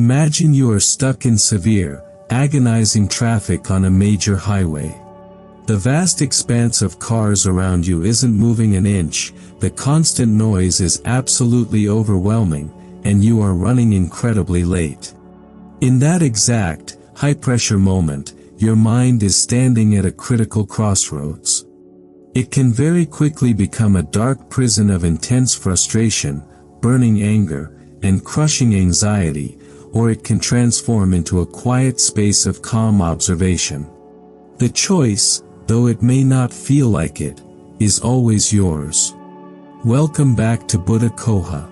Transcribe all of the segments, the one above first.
Imagine you are stuck in severe, agonizing traffic on a major highway. The vast expanse of cars around you isn't moving an inch, the constant noise is absolutely overwhelming, and you are running incredibly late. In that exact, high-pressure moment, your mind is standing at a critical crossroads. It can very quickly become a dark prison of intense frustration, burning anger, and crushing anxiety, or it can transform into a quiet space of calm observation. The choice, though it may not feel like it, is always yours. Welcome back to Buddha Coha.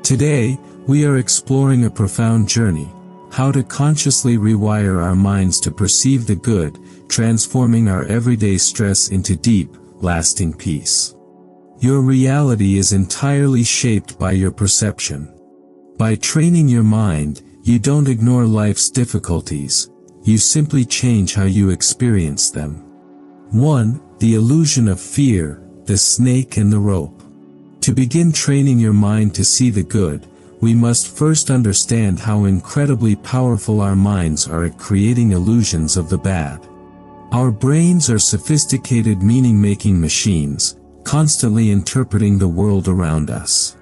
Today, we are exploring a profound journey, how to consciously rewire our minds to perceive the good, transforming our everyday stress into deep, lasting peace. Your reality is entirely shaped by your perception. By training your mind, you don't ignore life's difficulties, you simply change how you experience them. 1. The illusion of fear, the snake and the rope. To begin training your mind to see the good, we must first understand how incredibly powerful our minds are at creating illusions of the bad. Our brains are sophisticated meaning-making machines, constantly interpreting the world around us.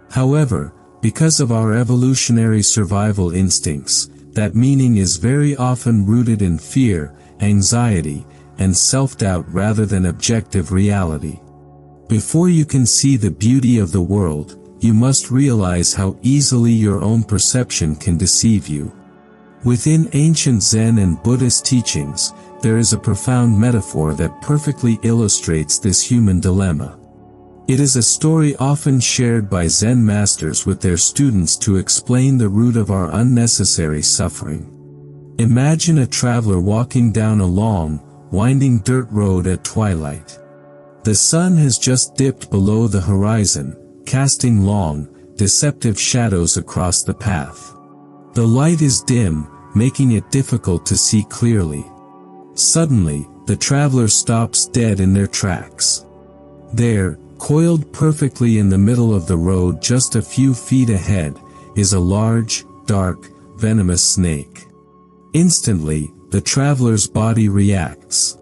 However, because of our evolutionary survival instincts, that meaning is very often rooted in fear, anxiety, and self-doubt rather than objective reality. Before you can see the beauty of the world, you must realize how easily your own perception can deceive you. Within ancient Zen and Buddhist teachings, there is a profound metaphor that perfectly illustrates this human dilemma. It is a story often shared by Zen masters with their students to explain the root of our unnecessary suffering. Imagine a traveler walking down a long, winding dirt road at twilight. The sun has just dipped below the horizon, casting long, deceptive shadows across the path. The light is dim, making it difficult to see clearly. Suddenly, the traveler stops dead in their tracks. There, coiled perfectly in the middle of the road just a few feet ahead, is a large, dark, venomous snake. Instantly, the traveler's body reacts.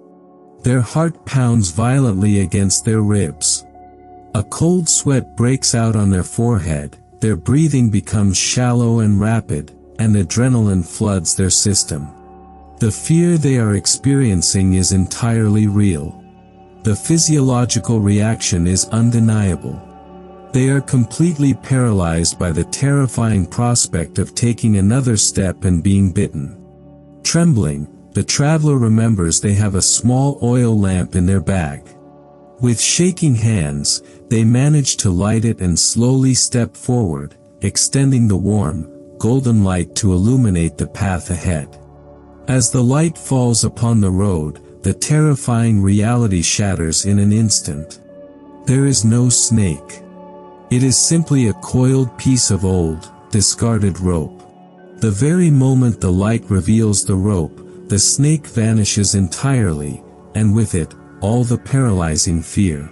Their heart pounds violently against their ribs. A cold sweat breaks out on their forehead, their breathing becomes shallow and rapid, and adrenaline floods their system. The fear they are experiencing is entirely real. The physiological reaction is undeniable. They are completely paralyzed by the terrifying prospect of taking another step and being bitten. Trembling, the traveler remembers they have a small oil lamp in their bag. With shaking hands, they manage to light it and slowly step forward, extending the warm, golden light to illuminate the path ahead. As the light falls upon the road, the terrifying reality shatters in an instant. There is no snake. It is simply a coiled piece of old, discarded rope. The very moment the light reveals the rope, the snake vanishes entirely, and with it, all the paralyzing fear.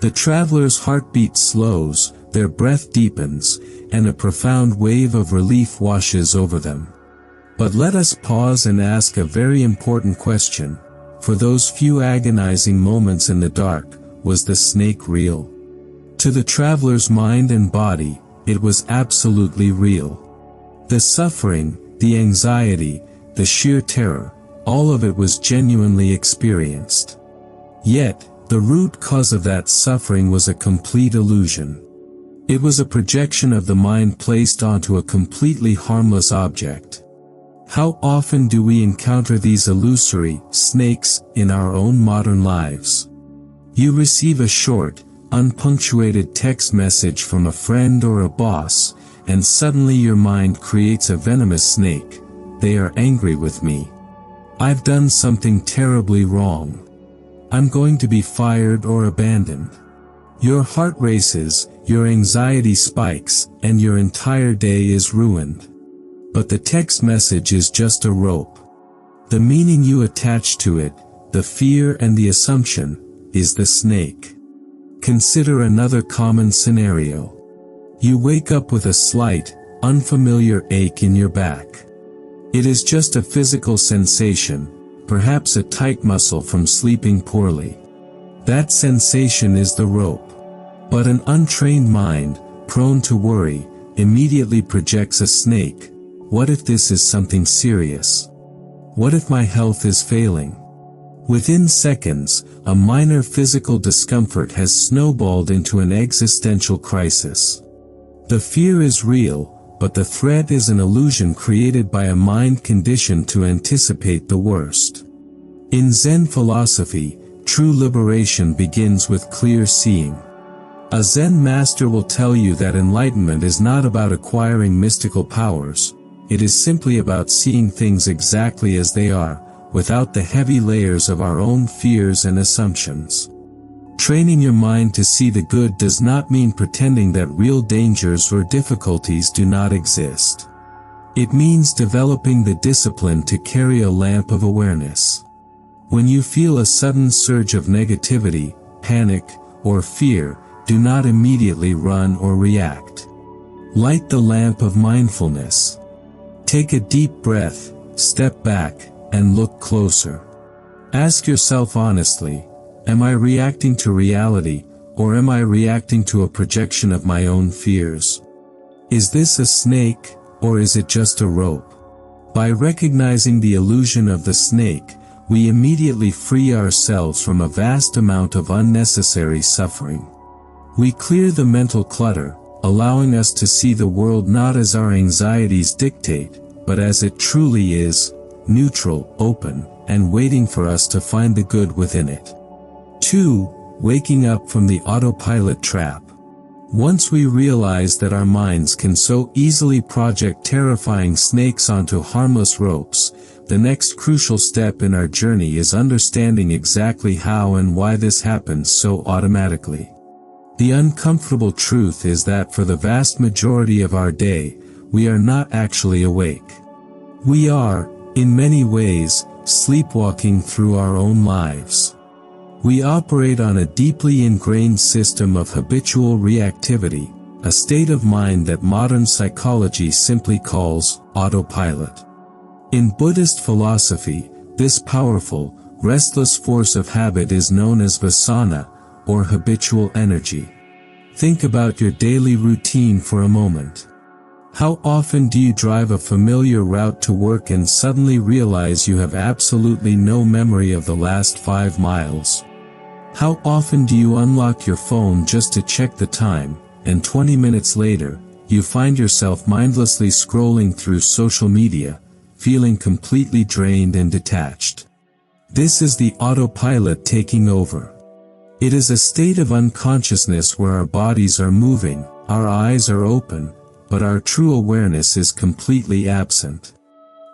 The traveler's heartbeat slows, their breath deepens, and a profound wave of relief washes over them. But let us pause and ask a very important question. For those few agonizing moments in the dark, was the snake real? To the traveler's mind and body, it was absolutely real. The suffering, the anxiety, the sheer terror, all of it was genuinely experienced. Yet, the root cause of that suffering was a complete illusion. It was a projection of the mind placed onto a completely harmless object. How often do we encounter these illusory snakes in our own modern lives? You receive a short, unpunctuated text message from a friend or a boss, and suddenly your mind creates a venomous snake. They are angry with me. I've done something terribly wrong. I'm going to be fired or abandoned. Your heart races, your anxiety spikes, and your entire day is ruined. But the text message is just a rope. The meaning you attach to it, the fear and the assumption, is the snake. Consider another common scenario. You wake up with a slight, unfamiliar ache in your back. It is just a physical sensation, perhaps a tight muscle from sleeping poorly. That sensation is the rope. But an untrained mind, prone to worry, immediately projects a snake. What if this is something serious? What if my health is failing? Within seconds, a minor physical discomfort has snowballed into an existential crisis. The fear is real, but the threat is an illusion created by a mind conditioned to anticipate the worst. In Zen philosophy, true liberation begins with clear seeing. A Zen master will tell you that enlightenment is not about acquiring mystical powers, it is simply about seeing things exactly as they are, without the heavy layers of our own fears and assumptions. Training your mind to see the good does not mean pretending that real dangers or difficulties do not exist. It means developing the discipline to carry a lamp of awareness. When you feel a sudden surge of negativity, panic, or fear, do not immediately run or react. Light the lamp of mindfulness. Take a deep breath, step back, and look closer. Ask yourself honestly, am I reacting to reality, or am I reacting to a projection of my own fears? Is this a snake, or is it just a rope? By recognizing the illusion of the snake, we immediately free ourselves from a vast amount of unnecessary suffering. We clear the mental clutter, allowing us to see the world not as our anxieties dictate, but as it truly is, neutral, open, and waiting for us to find the good within it. 2. Waking up from the autopilot trap. Once we realize that our minds can so easily project terrifying snakes onto harmless ropes, the next crucial step in our journey is understanding exactly how and why this happens so automatically. The uncomfortable truth is that for the vast majority of our day, we are not actually awake. We are, in many ways, sleepwalking through our own lives. We operate on a deeply ingrained system of habitual reactivity, a state of mind that modern psychology simply calls autopilot. In Buddhist philosophy, this powerful, restless force of habit is known as vasana, or habitual energy. Think about your daily routine for a moment. How often do you drive a familiar route to work and suddenly realize you have absolutely no memory of the last 5 miles? How often do you unlock your phone just to check the time, and 20 minutes later, you find yourself mindlessly scrolling through social media, feeling completely drained and detached? This is the autopilot taking over. It is a state of unconsciousness where our bodies are moving, our eyes are open, but our true awareness is completely absent.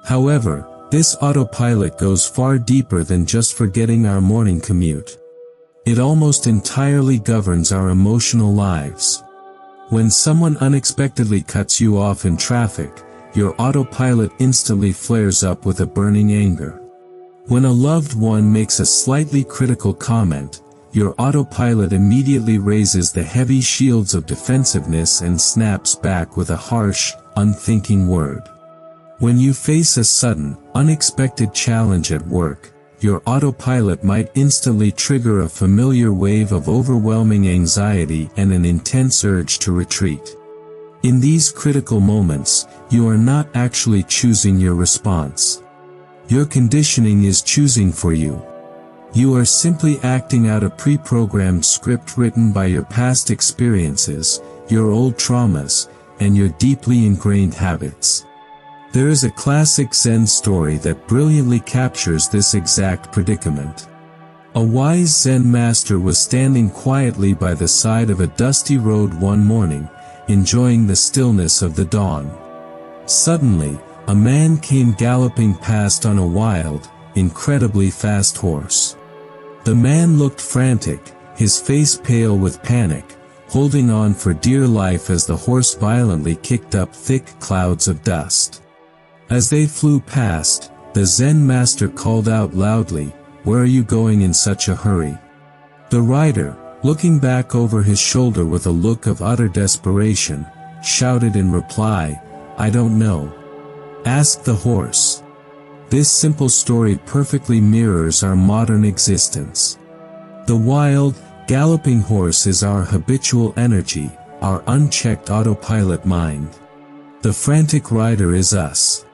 However, this autopilot goes far deeper than just forgetting our morning commute. It almost entirely governs our emotional lives. When someone unexpectedly cuts you off in traffic, your autopilot instantly flares up with a burning anger. When a loved one makes a slightly critical comment, your autopilot immediately raises the heavy shields of defensiveness and snaps back with a harsh, unthinking word. When you face a sudden, unexpected challenge at work, your autopilot might instantly trigger a familiar wave of overwhelming anxiety and an intense urge to retreat. In these critical moments, you are not actually choosing your response. Your conditioning is choosing for you. You are simply acting out a pre-programmed script written by your past experiences, your old traumas, and your deeply ingrained habits. There is a classic Zen story that brilliantly captures this exact predicament. A wise Zen master was standing quietly by the side of a dusty road one morning, enjoying the stillness of the dawn. Suddenly, a man came galloping past on a wild, incredibly fast horse. The man looked frantic, his face pale with panic, holding on for dear life as the horse violently kicked up thick clouds of dust. As they flew past, the Zen master called out loudly, "Where are you going in such a hurry?" The rider, looking back over his shoulder with a look of utter desperation, shouted in reply, I don't know. Ask the horse. This simple story perfectly mirrors our modern existence. The wild, galloping horse is our habitual energy, our unchecked autopilot mind. The frantic rider is us.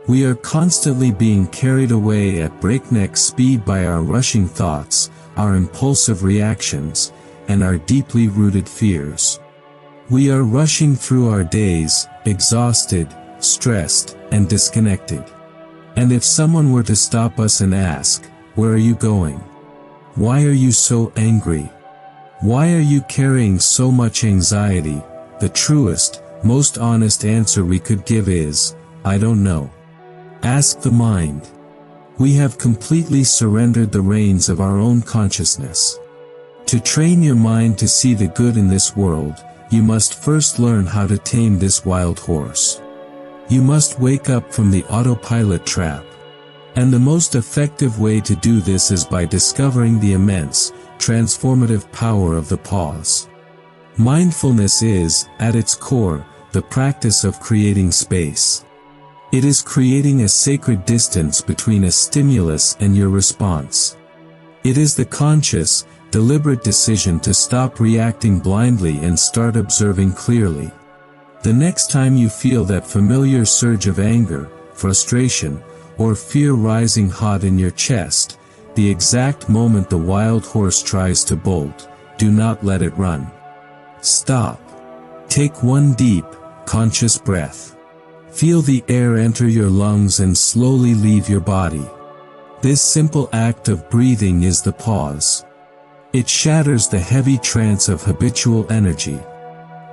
We are constantly being carried away at breakneck speed by our rushing thoughts, our impulsive reactions, and our deeply rooted fears. We are rushing through our days, exhausted, stressed, and disconnected. And if someone were to stop us and ask, "Where are you going? Why are you so angry? Why are you carrying so much anxiety?" the truest, most honest answer we could give is, "I don't know." Ask the mind. We have completely surrendered the reins of our own consciousness. To train your mind to see the good in this world, you must first learn how to tame this wild horse. You must wake up from the autopilot trap. And the most effective way to do this is by discovering the immense, transformative power of the pause. Mindfulness is, at its core, the practice of creating space. It is creating a sacred distance between a stimulus and your response. It is the conscious, deliberate decision to stop reacting blindly and start observing clearly. The next time you feel that familiar surge of anger, frustration, or fear rising hot in your chest, the exact moment the wild horse tries to bolt, do not let it run. Stop. Take one deep, conscious breath. Feel the air enter your lungs and slowly leave your body. This simple act of breathing is the pause. It shatters the heavy trance of habitual energy.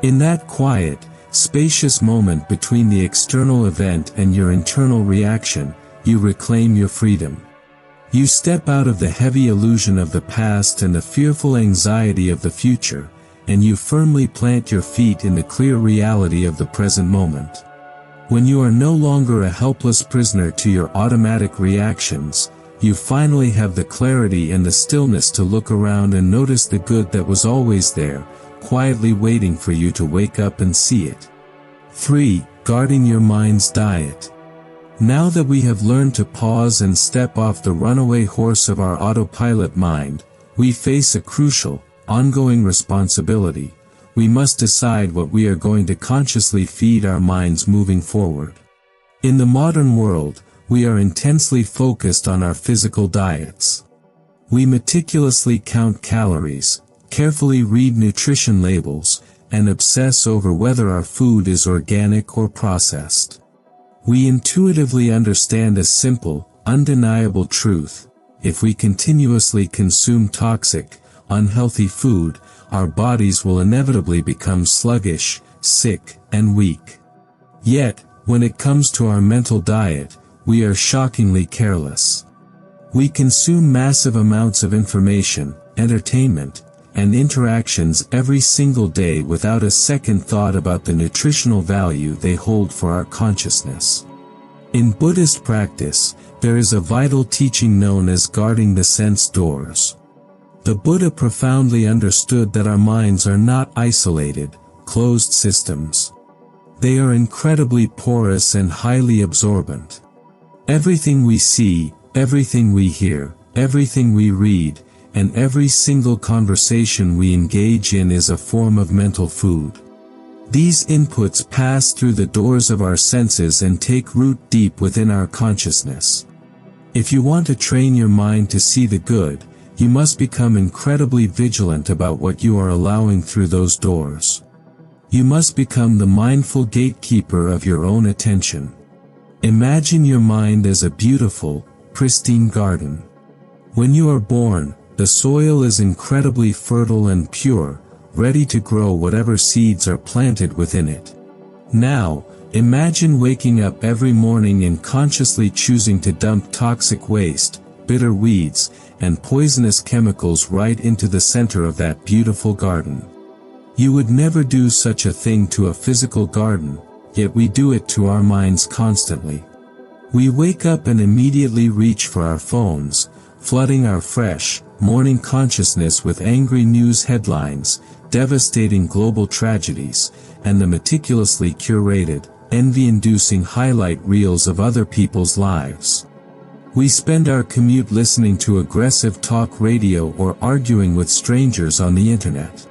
In that quiet, spacious moment between the external event and your internal reaction, you reclaim your freedom. You step out of the heavy illusion of the past and the fearful anxiety of the future, and you firmly plant your feet in the clear reality of the present moment. When you are no longer a helpless prisoner to your automatic reactions, you finally have the clarity and the stillness to look around and notice the good that was always there, quietly waiting for you to wake up and see it. 3. Guarding your mind's diet. Now that we have learned to pause and step off the runaway horse of our autopilot mind, we face a crucial, ongoing responsibility. We must decide what we are going to consciously feed our minds moving forward. In the modern world, we are intensely focused on our physical diets. We meticulously count calories, carefully read nutrition labels, and obsess over whether our food is organic or processed. We intuitively understand a simple, undeniable truth: if we continuously consume toxic, unhealthy food, our bodies will inevitably become sluggish, sick, and weak. Yet, when it comes to our mental diet, we are shockingly careless. We consume massive amounts of information, entertainment, and interactions every single day without a second thought about the nutritional value they hold for our consciousness. In Buddhist practice, there is a vital teaching known as guarding the sense doors. The Buddha profoundly understood that our minds are not isolated, closed systems. They are incredibly porous and highly absorbent. Everything we see, everything we hear, everything we read, and every single conversation we engage in is a form of mental food. These inputs pass through the doors of our senses and take root deep within our consciousness. If you want to train your mind to see the good, you must become incredibly vigilant about what you are allowing through those doors. You must become the mindful gatekeeper of your own attention. Imagine your mind as a beautiful, pristine garden. When you are born, the soil is incredibly fertile and pure, ready to grow whatever seeds are planted within it. Now, imagine waking up every morning and consciously choosing to dump toxic waste, bitter weeds, and poisonous chemicals right into the center of that beautiful garden. You would never do such a thing to a physical garden, yet we do it to our minds constantly. We wake up and immediately reach for our phones, flooding our fresh, morning consciousness with angry news headlines, devastating global tragedies, and the meticulously curated, envy-inducing highlight reels of other people's lives. We spend our commute listening to aggressive talk radio or arguing with strangers on the internet.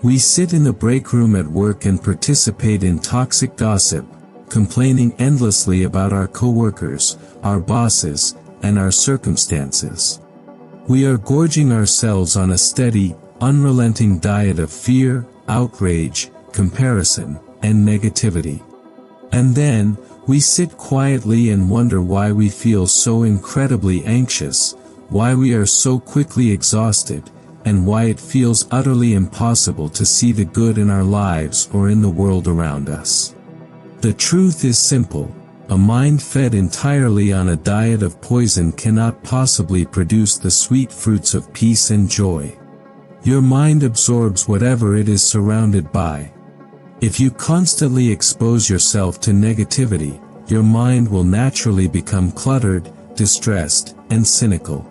We sit in the break room at work and participate in toxic gossip, complaining endlessly about our coworkers, our bosses, and our circumstances. We are gorging ourselves on a steady, unrelenting diet of fear, outrage, comparison, and negativity. And then, we sit quietly and wonder why we feel so incredibly anxious, why we are so quickly exhausted, and why it feels utterly impossible to see the good in our lives or in the world around us. The truth is simple: a mind fed entirely on a diet of poison cannot possibly produce the sweet fruits of peace and joy. Your mind absorbs whatever it is surrounded by. If you constantly expose yourself to negativity, your mind will naturally become cluttered, distressed, and cynical.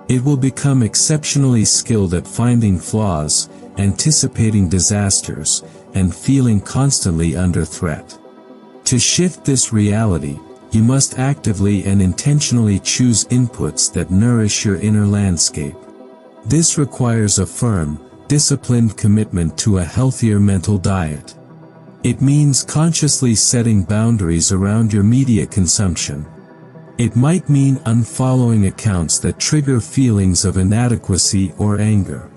It will become exceptionally skilled at finding flaws, anticipating disasters, and feeling constantly under threat. To shift this reality, you must actively and intentionally choose inputs that nourish your inner landscape. This requires a firm, disciplined commitment to a healthier mental diet. It means consciously setting boundaries around your media consumption. It might mean unfollowing accounts that trigger feelings of inadequacy or anger.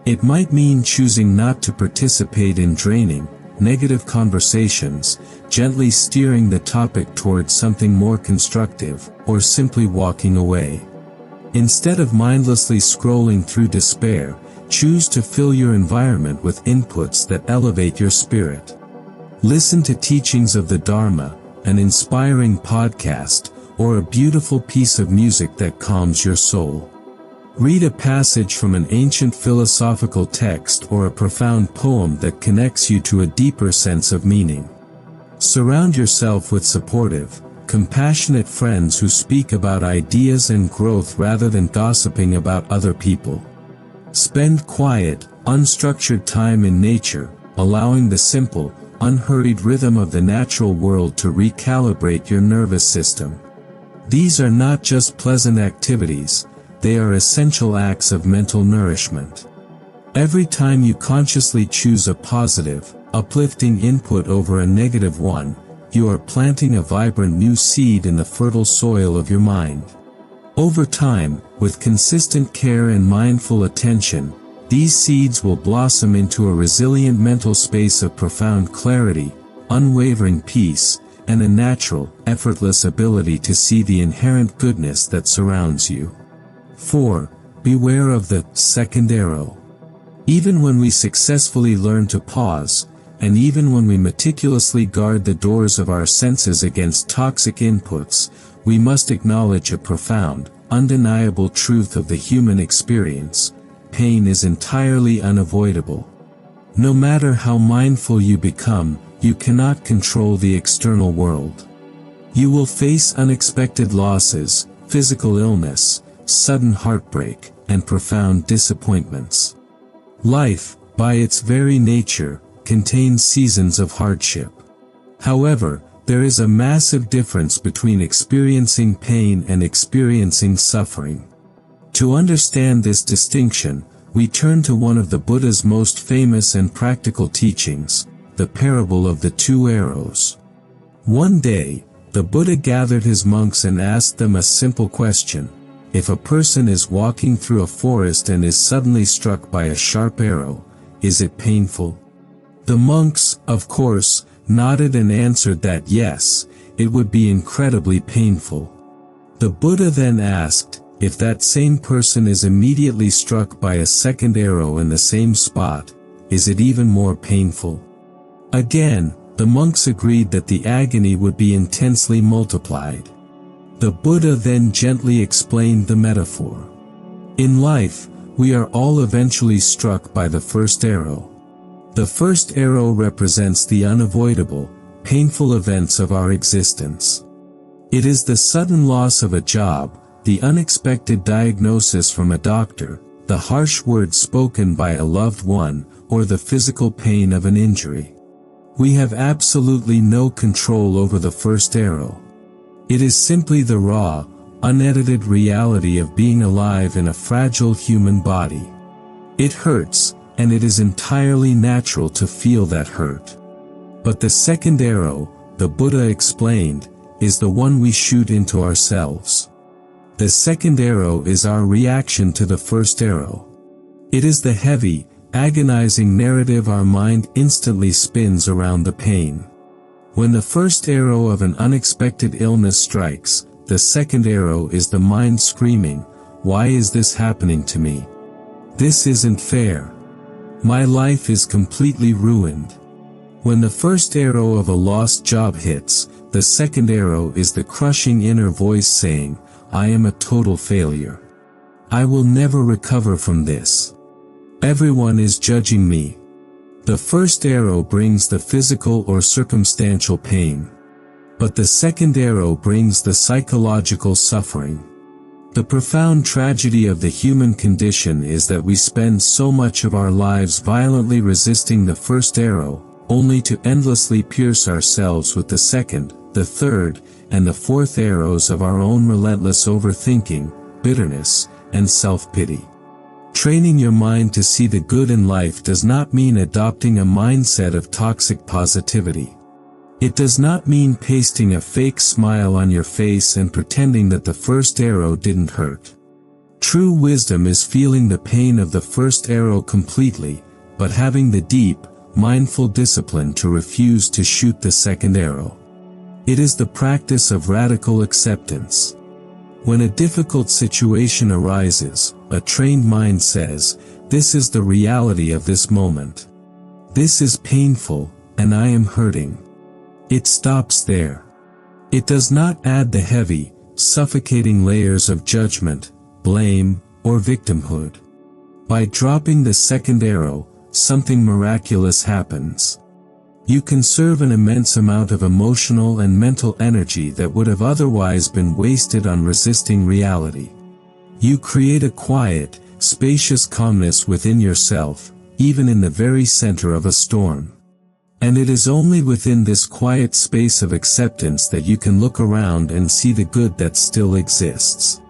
It might mean choosing not to participate in draining, negative conversations, gently steering the topic towards something more constructive, or simply walking away. Instead of mindlessly scrolling through despair, choose to fill your environment with inputs that elevate your spirit. Listen to teachings of the Dharma, an inspiring podcast, or a beautiful piece of music that calms your soul. Read a passage from an ancient philosophical text or a profound poem that connects you to a deeper sense of meaning. Surround yourself with supportive, compassionate friends who speak about ideas and growth rather than gossiping about other people. Spend quiet, unstructured time in nature, allowing the simple, unhurried rhythm of the natural world to recalibrate your nervous system. These are not just pleasant activities, they are essential acts of mental nourishment. Every time you consciously choose a positive, uplifting input over a negative one, you are planting a vibrant new seed in the fertile soil of your mind. Over time, with consistent care and mindful attention, these seeds will blossom into a resilient mental space of profound clarity, unwavering peace, and a natural, effortless ability to see the inherent goodness that surrounds you. 4. Beware of the second arrow. Even when we successfully learn to pause, and even when we meticulously guard the doors of our senses against toxic inputs, we must acknowledge a profound, undeniable truth of the human experience: pain is entirely unavoidable. No matter how mindful you become, you cannot control the external world. You will face unexpected losses, physical illness, sudden heartbreak, and profound disappointments. Life, by its very nature, contains seasons of hardship. However, there is a massive difference between experiencing pain and experiencing suffering. To understand this distinction, we turn to one of the Buddha's most famous and practical teachings, the parable of the two arrows. One day, the Buddha gathered his monks and asked them a simple question: if a person is walking through a forest and is suddenly struck by a sharp arrow, is it painful? The monks, of course, nodded and answered that yes, it would be incredibly painful. The Buddha then asked, if that same person is immediately struck by a second arrow in the same spot, is it even more painful? Again, the monks agreed that the agony would be intensely multiplied. The Buddha then gently explained the metaphor. In life, we are all eventually struck by the first arrow. The first arrow represents the unavoidable, painful events of our existence. It is the sudden loss of a job, the unexpected diagnosis from a doctor, the harsh words spoken by a loved one, or the physical pain of an injury. We have absolutely no control over the first arrow. It is simply the raw, unedited reality of being alive in a fragile human body. It hurts, and it is entirely natural to feel that hurt. But the second arrow, the Buddha explained, is the one we shoot into ourselves. The second arrow is our reaction to the first arrow. It is the heavy, agonizing narrative our mind instantly spins around the pain. When the first arrow of an unexpected illness strikes, the second arrow is the mind screaming, "Why is this happening to me? This isn't fair. My life is completely ruined." When the first arrow of a lost job hits, the second arrow is the crushing inner voice saying, "I am a total failure. I will never recover from this. Everyone is judging me." The first arrow brings the physical or circumstantial pain. But the second arrow brings the psychological suffering. The profound tragedy of the human condition is that we spend so much of our lives violently resisting the first arrow, only to endlessly pierce ourselves with the second, the third, and the fourth arrows of our own relentless overthinking, bitterness, and self-pity. Training your mind to see the good in life does not mean adopting a mindset of toxic positivity. It does not mean pasting a fake smile on your face and pretending that the first arrow didn't hurt. True wisdom is feeling the pain of the first arrow completely, but having the deep, mindful discipline to refuse to shoot the second arrow. It is the practice of radical acceptance. When a difficult situation arises, a trained mind says, "This is the reality of this moment. This is painful, and I am hurting." It stops there. It does not add the heavy, suffocating layers of judgment, blame, or victimhood. By dropping the second arrow, something miraculous happens. You conserve an immense amount of emotional and mental energy that would have otherwise been wasted on resisting reality. You create a quiet, spacious calmness within yourself, even in the very center of a storm. And it is only within this quiet space of acceptance that you can look around and see the good that still exists.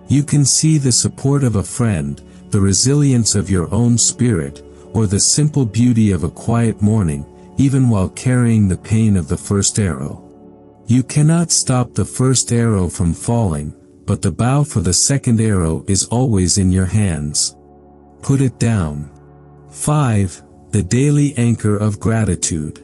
You can see the support of a friend, the resilience of your own spirit, or the simple beauty of a quiet morning, even while carrying the pain of the first arrow. You cannot stop the first arrow from falling, but the bow for the second arrow is always in your hands. Put it down. 5. The daily anchor of gratitude.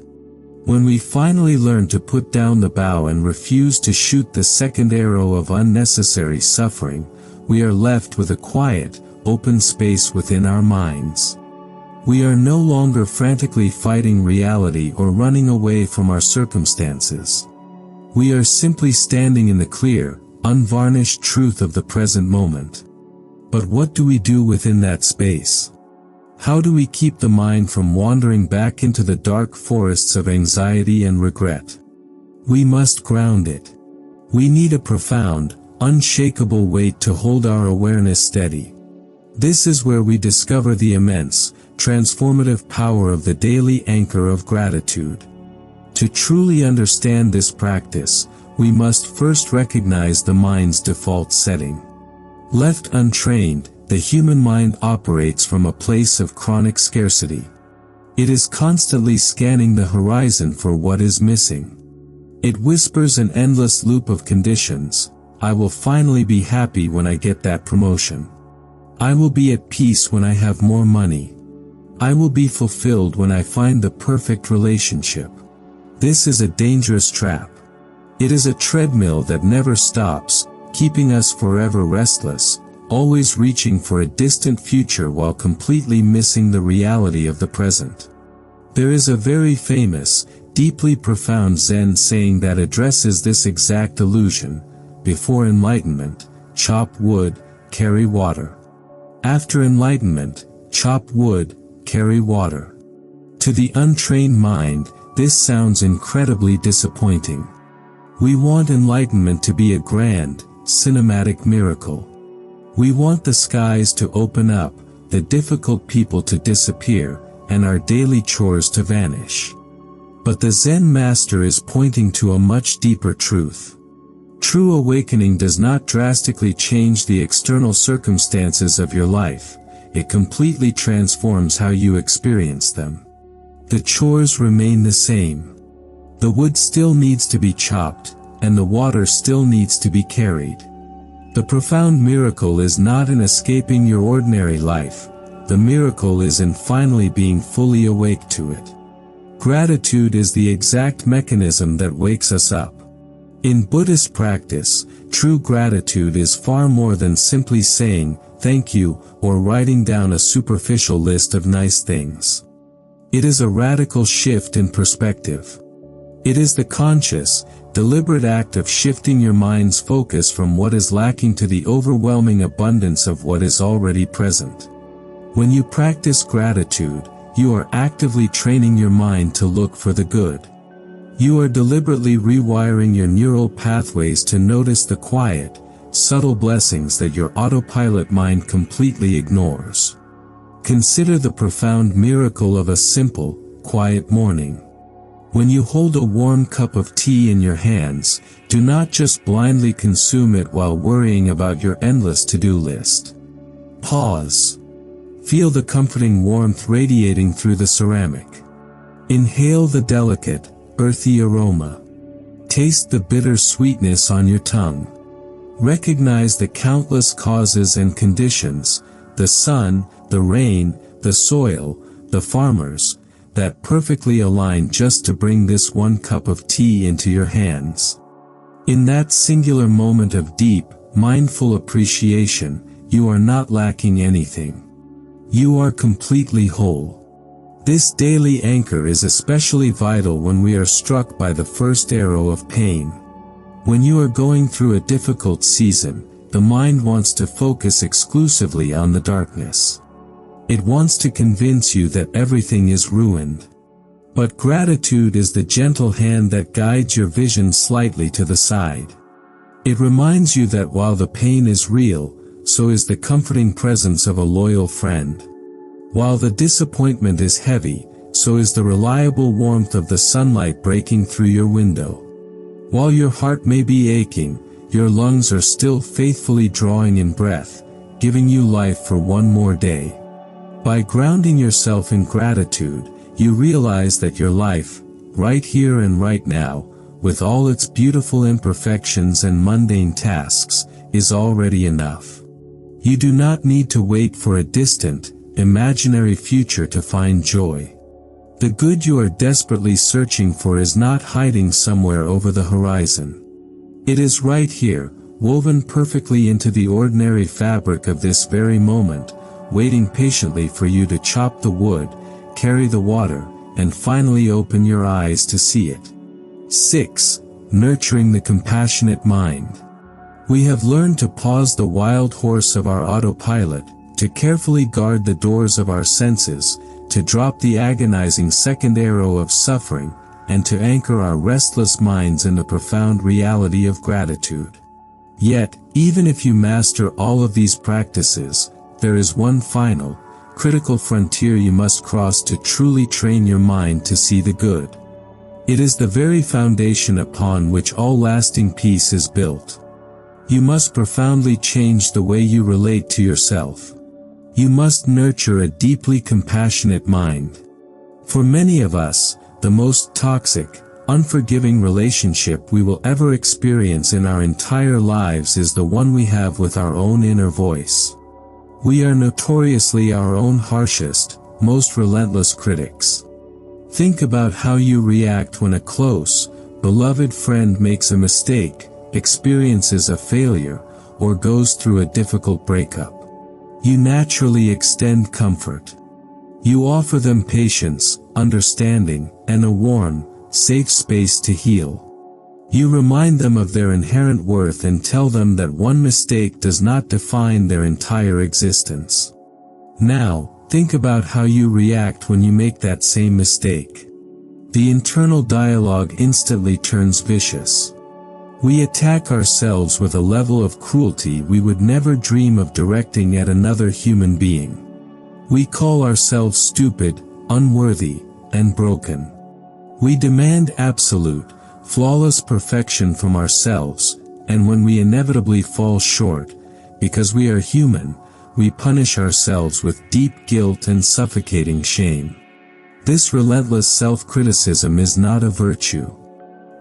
When we finally learn to put down the bow and refuse to shoot the second arrow of unnecessary suffering, we are left with a quiet, open space within our minds. We are no longer frantically fighting reality or running away from our circumstances. We are simply standing in the clear, unvarnished truth of the present moment. But what do we do within that space? How do we keep the mind from wandering back into the dark forests of anxiety and regret? We must ground it. We need a profound, unshakable weight to hold our awareness steady. This is where we discover the immense, transformative power of the daily anchor of gratitude. To truly understand this practice, we must first recognize the mind's default setting. Left untrained, the human mind operates from a place of chronic scarcity. It is constantly scanning the horizon for what is missing. It whispers an endless loop of conditions. I will finally be happy when I get that promotion. I will be at peace when I have more money. I will be fulfilled when I find the perfect relationship. This is a dangerous trap. It is a treadmill that never stops, keeping us forever restless, always reaching for a distant future while completely missing the reality of the present. There is a very famous, deeply profound Zen saying that addresses this exact illusion: before enlightenment, chop wood, carry water. After enlightenment, chop wood, carry water. To the untrained mind, this sounds incredibly disappointing. We want enlightenment to be a grand, cinematic miracle. We want the skies to open up, the difficult people to disappear, and our daily chores to vanish. But the Zen master is pointing to a much deeper truth. True awakening does not drastically change the external circumstances of your life, it completely transforms how you experience them. The chores remain the same. The wood still needs to be chopped, and the water still needs to be carried. The profound miracle is not in escaping your ordinary life, the miracle is in finally being fully awake to it. Gratitude is the exact mechanism that wakes us up. In Buddhist practice, true gratitude is far more than simply saying, "thank you," or writing down a superficial list of nice things. It is a radical shift in perspective. It is the conscious, deliberate act of shifting your mind's focus from what is lacking to the overwhelming abundance of what is already present. When you practice gratitude, you are actively training your mind to look for the good. You are deliberately rewiring your neural pathways to notice the quiet, subtle blessings that your autopilot mind completely ignores. Consider the profound miracle of a simple, quiet morning. When you hold a warm cup of tea in your hands, do not just blindly consume it while worrying about your endless to-do list. Pause. Feel the comforting warmth radiating through the ceramic. Inhale the delicate, earthy aroma. Taste the bitter sweetness on your tongue. Recognize the countless causes and conditions, the sun, the rain, the soil, the farmers, that perfectly align just to bring this one cup of tea into your hands. In that singular moment of deep, mindful appreciation, you are not lacking anything. You are completely whole. This daily anchor is especially vital when we are struck by the first arrow of pain. When you are going through a difficult season, the mind wants to focus exclusively on the darkness. It wants to convince you that everything is ruined. But gratitude is the gentle hand that guides your vision slightly to the side. It reminds you that while the pain is real, so is the comforting presence of a loyal friend. While the disappointment is heavy, so is the reliable warmth of the sunlight breaking through your window. While your heart may be aching, your lungs are still faithfully drawing in breath, giving you life for one more day. By grounding yourself in gratitude, you realize that your life, right here and right now, with all its beautiful imperfections and mundane tasks, is already enough. You do not need to wait for a distant, imaginary future to find joy. The good you are desperately searching for is not hiding somewhere over the horizon. It is right here, woven perfectly into the ordinary fabric of this very moment, waiting patiently for you to chop the wood, carry the water, and finally open your eyes to see it. 6. Nurturing the compassionate mind. We have learned to pause the wild horse of our autopilot, to carefully guard the doors of our senses, to drop the agonizing second arrow of suffering, and to anchor our restless minds in the profound reality of gratitude. Yet, even if you master all of these practices, there is one final, critical frontier you must cross to truly train your mind to see the good. It is the very foundation upon which all lasting peace is built. You must profoundly change the way you relate to yourself. You must nurture a deeply compassionate mind. For many of us, the most toxic, unforgiving relationship we will ever experience in our entire lives is the one we have with our own inner voice. We are notoriously our own harshest, most relentless critics. Think about how you react when a close, beloved friend makes a mistake, experiences a failure, or goes through a difficult breakup. You naturally extend comfort. You offer them patience, understanding, and a warm, safe space to heal. You remind them of their inherent worth and tell them that one mistake does not define their entire existence. Now, think about how you react when you make that same mistake. The internal dialogue instantly turns vicious. We attack ourselves with a level of cruelty we would never dream of directing at another human being. We call ourselves stupid, unworthy, and broken. We demand absolute, flawless perfection from ourselves, and when we inevitably fall short, because we are human, we punish ourselves with deep guilt and suffocating shame. This relentless self-criticism is not a virtue.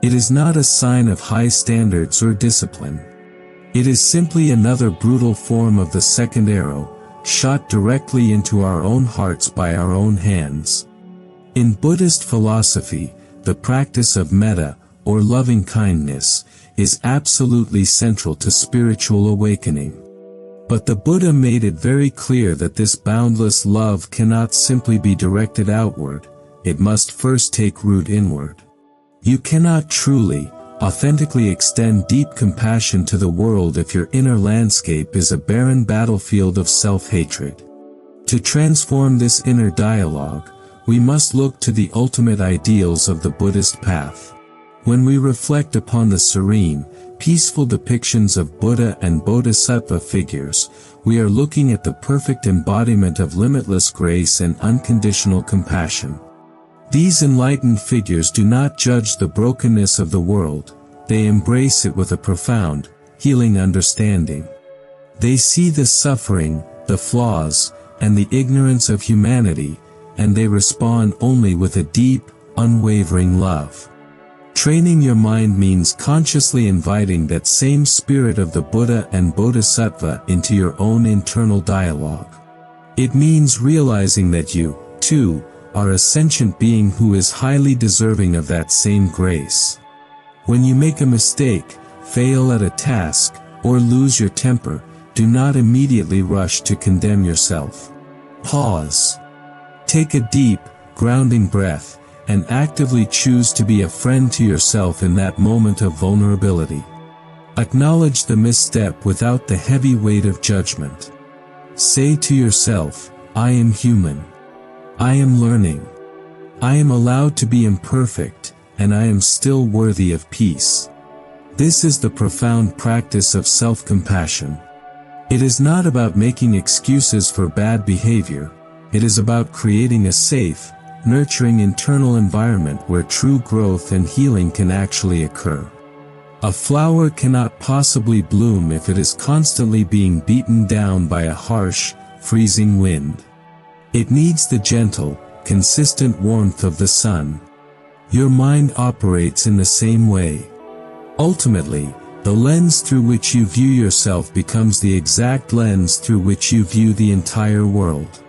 It is not a sign of high standards or discipline. It is simply another brutal form of the second arrow, shot directly into our own hearts by our own hands. In Buddhist philosophy, the practice of metta, or loving kindness, is absolutely central to spiritual awakening. But the Buddha made it very clear that this boundless love cannot simply be directed outward, it must first take root inward. You cannot truly, authentically extend deep compassion to the world if your inner landscape is a barren battlefield of self-hatred. To transform this inner dialogue, we must look to the ultimate ideals of the Buddhist path. When we reflect upon the serene, peaceful depictions of Buddha and Bodhisattva figures, we are looking at the perfect embodiment of limitless grace and unconditional compassion. These enlightened figures do not judge the brokenness of the world, they embrace it with a profound, healing understanding. They see the suffering, the flaws, and the ignorance of humanity, and they respond only with a deep, unwavering love. Training your mind means consciously inviting that same spirit of the Buddha and Bodhisattva into your own internal dialogue. It means realizing that you, too, are a sentient being who is highly deserving of that same grace. When you make a mistake, fail at a task, or lose your temper, do not immediately rush to condemn yourself. Pause. Take a deep, grounding breath, and actively choose to be a friend to yourself in that moment of vulnerability. Acknowledge the misstep without the heavy weight of judgment. Say to yourself, I am human. I am learning. I am allowed to be imperfect, and I am still worthy of peace. This is the profound practice of self-compassion. It is not about making excuses for bad behavior, it is about creating a safe, nurturing internal environment where true growth and healing can actually occur. A flower cannot possibly bloom if it is constantly being beaten down by a harsh, freezing wind. It needs the gentle, consistent warmth of the sun. Your mind operates in the same way. Ultimately, the lens through which you view yourself becomes the exact lens through which you view the entire world.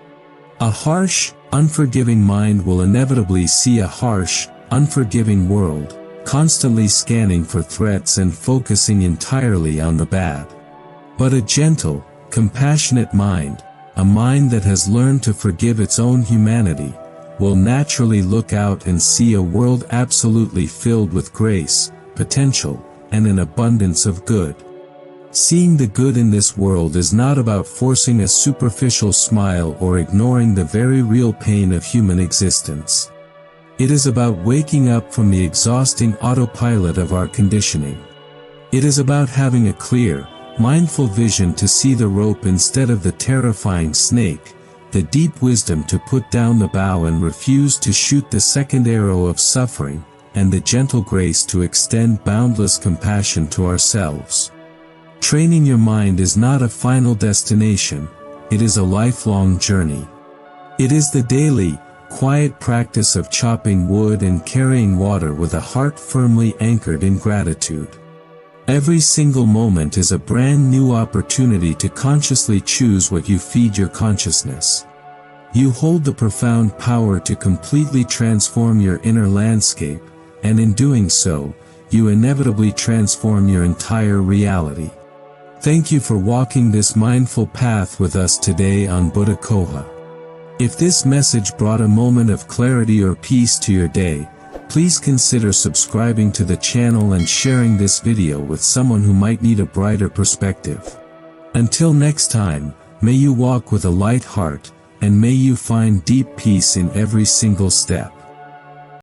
A harsh, unforgiving mind will inevitably see a harsh, unforgiving world, constantly scanning for threats and focusing entirely on the bad. But a gentle, compassionate mind, a mind that has learned to forgive its own humanity, will naturally look out and see a world absolutely filled with grace, potential, and an abundance of good. Seeing the good in this world is not about forcing a superficial smile or ignoring the very real pain of human existence. It is about waking up from the exhausting autopilot of our conditioning. It is about having a clear, mindful vision to see the rope instead of the terrifying snake, the deep wisdom to put down the bow and refuse to shoot the second arrow of suffering, and the gentle grace to extend boundless compassion to ourselves. Training your mind is not a final destination, it is a lifelong journey. It is the daily, quiet practice of chopping wood and carrying water with a heart firmly anchored in gratitude. Every single moment is a brand new opportunity to consciously choose what you feed your consciousness. You hold the profound power to completely transform your inner landscape, and in doing so, you inevitably transform your entire reality. Thank you for walking this mindful path with us today on Buddha Coha. If this message brought a moment of clarity or peace to your day, please consider subscribing to the channel and sharing this video with someone who might need a brighter perspective. Until next time, may you walk with a light heart, and may you find deep peace in every single step.